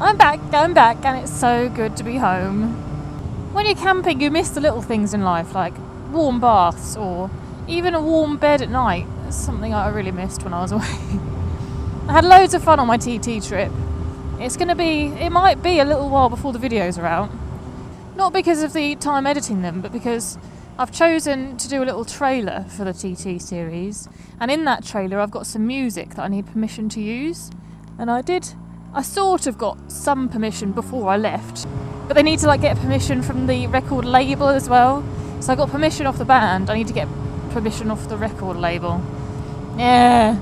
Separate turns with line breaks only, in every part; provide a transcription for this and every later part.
I'm back, and it's so good to be home. When you're camping, you miss the little things in life, like warm baths or even a warm bed at night. That's something I really missed when I was away. I had loads of fun on my TT trip. It might be a little while before the videos are out. Not because of the time editing them, but because I've chosen to do a little trailer for the TT series. And in that trailer, I've got some music that I need permission to use. And I sort of got some permission before I left, but they need to get permission from the record label as well. So I got permission off the band, I need to get permission off the record label. Yeah.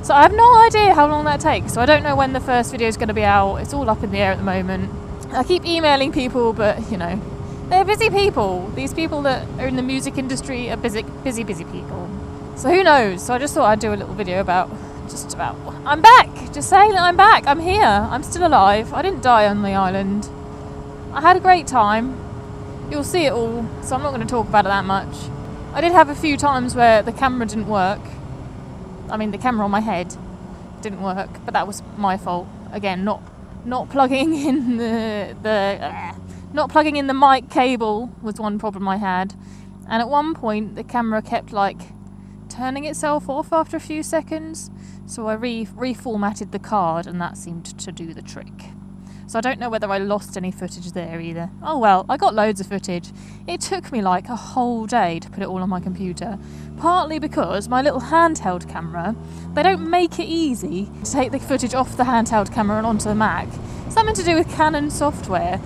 So I have no idea how long that takes, so I don't know when the first video is going to be out. It's all up in the air at the moment. I keep emailing people, but they're busy people. These people that are in the music industry are busy people. So who knows? So I just thought I'd do a little video about I'm back! Just saying that I'm back. I'm here. I'm still alive. I didn't die on the island. I had a great time. You'll see it all, so I'm not going to talk about it that much. I did have a few times where the camera didn't work. I mean, the camera on my head didn't work, but that was my fault. Again, not plugging in not plugging in the mic cable was one problem I had. And at one point, the camera kept turning itself off after a few seconds, so I reformatted the card, and that seemed to do the trick. So I don't know whether I lost any footage there either. Oh well, I got loads of footage. It took me a whole day to put it all on my computer, partly because my little handheld camera, they don't make it easy to take the footage off the handheld camera and onto the Mac. Something to do with Canon software.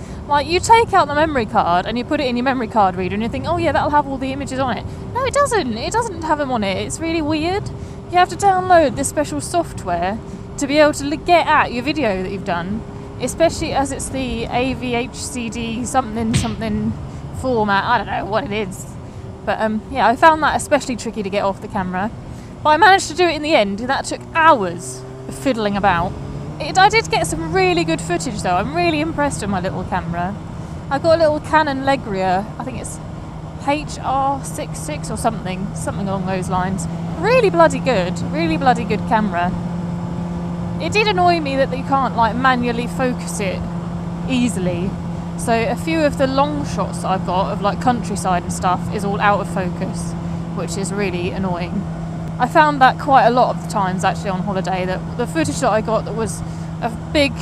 You take out the memory card and you put it in your memory card reader and you think, oh yeah, that'll have all the images on it. No, it doesn't. It doesn't have them on it. It's really weird. You have to download this special software to be able to get at your video that you've done, especially as it's the AVHCD something format. I don't know what it is. But yeah, I found that especially tricky to get off the camera. But I managed to do it in the end. That took hours of fiddling about. I did get some really good footage though. I'm really impressed with my little camera. I've got a little Canon Legria, I think it's HFR66 or something along those lines. Really bloody good camera. It did annoy me that you can't manually focus it easily. So a few of the long shots that I've got of countryside and stuff is all out of focus, which is really annoying. I found that quite a lot of the times actually on holiday, that the footage that I got that was of big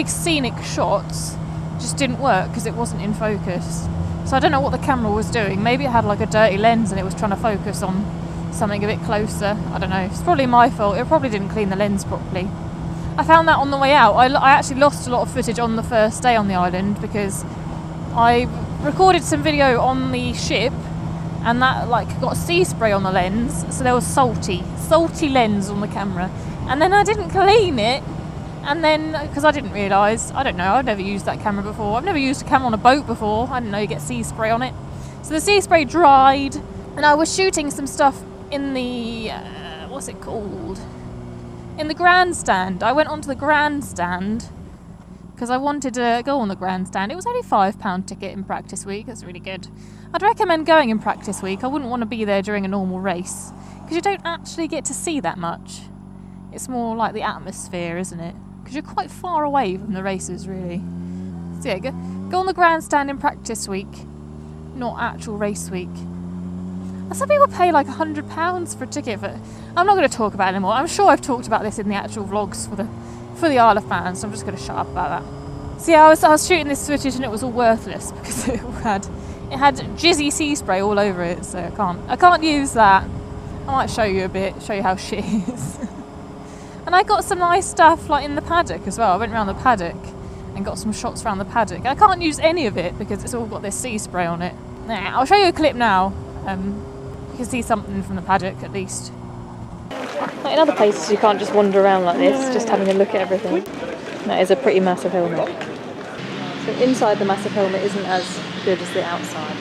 scenic shots just didn't work because it wasn't in focus. So I don't know what the camera was doing. Maybe it had a dirty lens and it was trying to focus on something a bit closer. I don't know. It's probably my fault. It probably didn't clean the lens properly. I found that on the way out. I actually lost a lot of footage on the first day on the island because I recorded some video on the ship and that got sea spray on the lens, so there was salty lens on the camera, and then I didn't clean it, and then because I didn't realise, I don't know, I've never used that camera before. I've never used a camera on a boat before. I didn't know you get sea spray on it. So the sea spray dried, and I was shooting some stuff in the what's it called? In the grandstand. I went onto the grandstand because I wanted to go on the grandstand. It was only £5 ticket in practice week. That's really good. I'd recommend going in practice week. I wouldn't want to be there during a normal race because you don't actually get to see that much. It's more like the atmosphere, isn't it? Because you're quite far away from the races, really. So yeah, go on the grandstand in practice week, not actual race week. Some people pay £100 for a ticket, but I'm not going to talk about it anymore. I'm sure I've talked about this in the actual vlogs for the Isle of Man, so I'm just going to shut up about that. So yeah, I was shooting this footage and it was all worthless because it had jizzy sea spray all over it, so I can't use that. I might show you a bit, show you how shit it is. And I got some nice stuff in the paddock as well. I went around the paddock and got some shots around the paddock. I can't use any of it because it's all got this sea spray on it. I'll show you a clip now. You can see something from the paddock at least. In other places you can't just wander around like this, just having a look at everything. That is a pretty massive helmet. So inside the massive helmet isn't as good as the outside.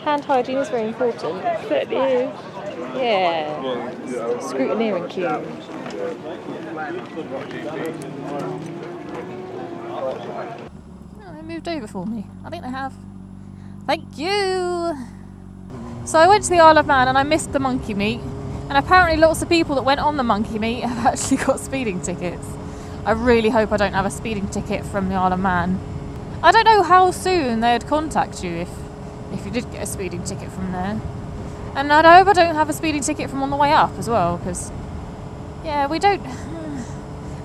Hand hygiene is very important. But yeah. Scrutineering cue. Oh, they moved over for me. I think they have. Thank you! So I went to the Isle of Man and I missed the monkey meet. And apparently lots of people that went on the monkey meet have actually got speeding tickets. I really hope I don't have a speeding ticket from the Isle of Man. I don't know how soon they'd contact you if you did get a speeding ticket from there. And I hope I don't have a speeding ticket from on the way up as well, because, yeah, we don't...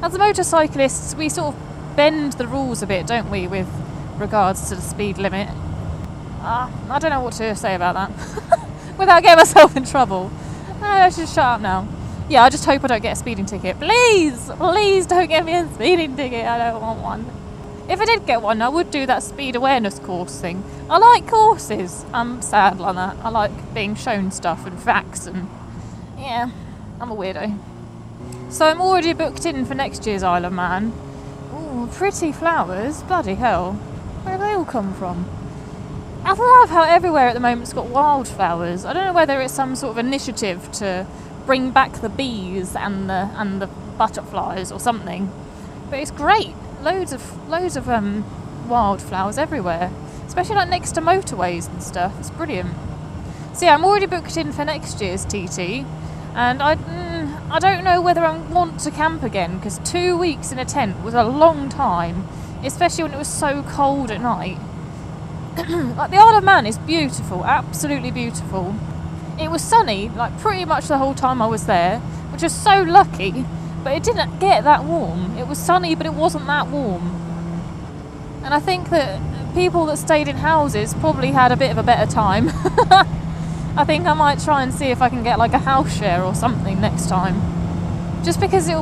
As motorcyclists, we sort of bend the rules a bit, don't we, with regards to the speed limit. I don't know what to say about that without getting myself in trouble. I should shut up now. Yeah, I just hope I don't get a speeding ticket. Please don't get me a speeding ticket. I don't want one. If I did get one, I would do that speed awareness course thing. I like courses. I'm sad like that. I like being shown stuff and facts and... yeah, I'm a weirdo. So I'm already booked in for next year's Isle of Man. Ooh, pretty flowers. Bloody hell. Where have they all come from? I love how everywhere at the moment it's got wildflowers. I don't know whether it's some sort of initiative to bring back the bees and the butterflies or something. But it's great. Loads of wildflowers everywhere, especially like next to motorways and stuff. It's brilliant. So yeah, I'm already booked in for next year's TT, and I don't know whether I want to camp again, because 2 weeks in a tent was a long time, especially when it was so cold at night. Like the Isle of Man is beautiful, absolutely beautiful. It was sunny like pretty much the whole time I was there, which was so lucky. But it didn't get that warm. It was sunny, but it wasn't that warm. And I think that people that stayed in houses probably had a bit of a better time. I think I might try and see if I can get like a house share or something next time. Just because it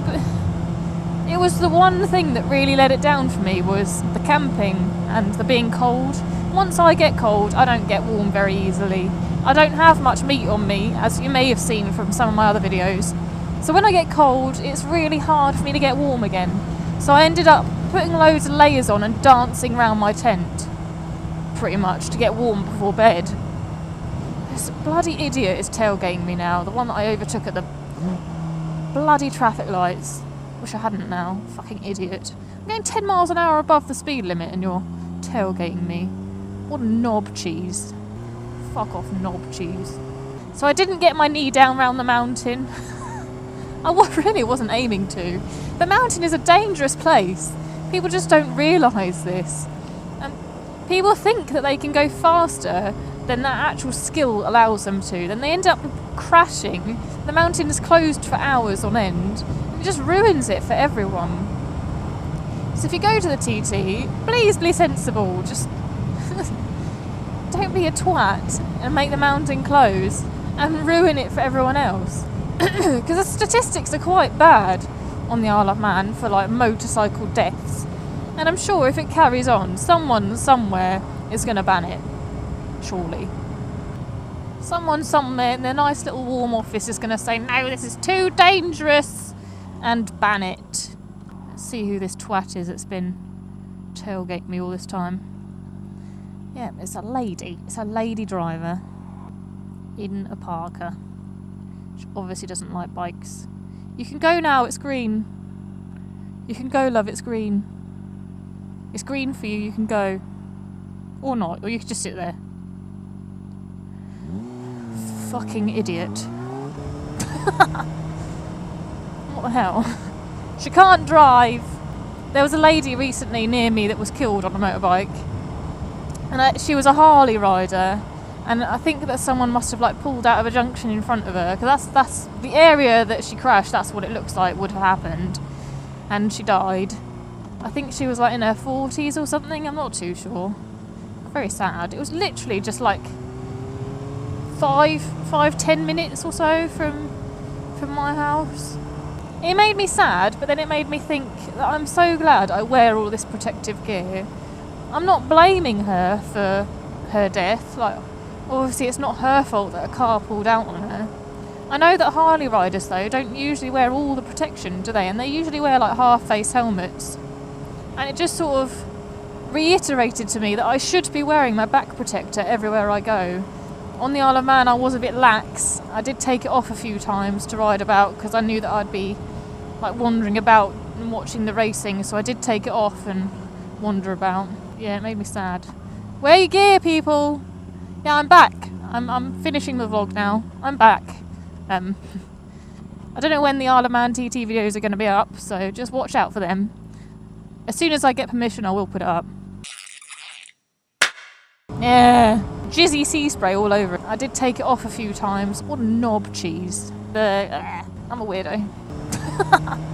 was the one thing that really let it down for me, was the camping and the being cold. Once I get cold, I don't get warm very easily. I don't have much meat on me, as you may have seen from some of my other videos. So when I get cold, it's really hard for me to get warm again. So I ended up putting loads of layers on and dancing around my tent, pretty much, to get warm before bed. This bloody idiot is tailgating me now, the one that I overtook at the bloody traffic lights. Wish I hadn't now. Fucking idiot. I'm going 10 miles an hour above the speed limit and you're tailgating me. What a knob cheese. Fuck off, knob cheese. So I didn't get my knee down round the mountain. I really wasn't aiming to. The mountain is a dangerous place. People just don't realise this. And people think that they can go faster than that actual skill allows them to. Then they end up crashing. The mountain is closed for hours on end. It just ruins it for everyone. So if you go to the TT, please be sensible. Just don't be a twat and make the mountain close and ruin it for everyone else. Because the statistics are quite bad on the Isle of Man for like motorcycle deaths, and I'm sure if it carries on, someone somewhere is going to ban it. Surely, someone somewhere in their nice little warm office is going to say, no, this is too dangerous, and ban it. Let's see who this twat is that's been tailgating me all this time. Yeah, it's a lady. It's a lady driver in a Parker. She obviously doesn't like bikes. You can go now, it's green. You can go, love, it's green. It's green for you, you can go. Or not, or you can just sit there. Fucking idiot. What the hell? She can't drive. There was a lady recently near me that was killed on a motorbike. And she was a Harley rider. And I think that someone must have like pulled out of a junction in front of her, because that's the area that she crashed. That's what it looks like would have happened, and she died. I think she was like in her 40s or something. I'm not too sure. Very sad. It was literally just like 5-10 minutes or so from my house. It made me sad, but then it made me think that I'm so glad I wear all this protective gear. I'm not blaming her for her death. Like, obviously it's not her fault that a car pulled out on her. I know that Harley riders though don't usually wear all the protection, do they? And they usually wear like half-face helmets. And it just sort of reiterated to me that I should be wearing my back protector everywhere I go. On the Isle of Man I was a bit lax. I did take it off a few times to ride about because I knew that I'd be like wandering about and watching the racing, so I did take it off and wander about. Yeah, it made me sad. Wear your gear, people! Yeah, I'm back. I'm finishing the vlog now. I'm back. I I don't know when the Isle of Man TT videos are going to be up, so just watch out for them. As soon as I get permission, I will put it up. Yeah, jizzy sea spray all over it. I did take it off a few times. What knob cheese. I'm a weirdo.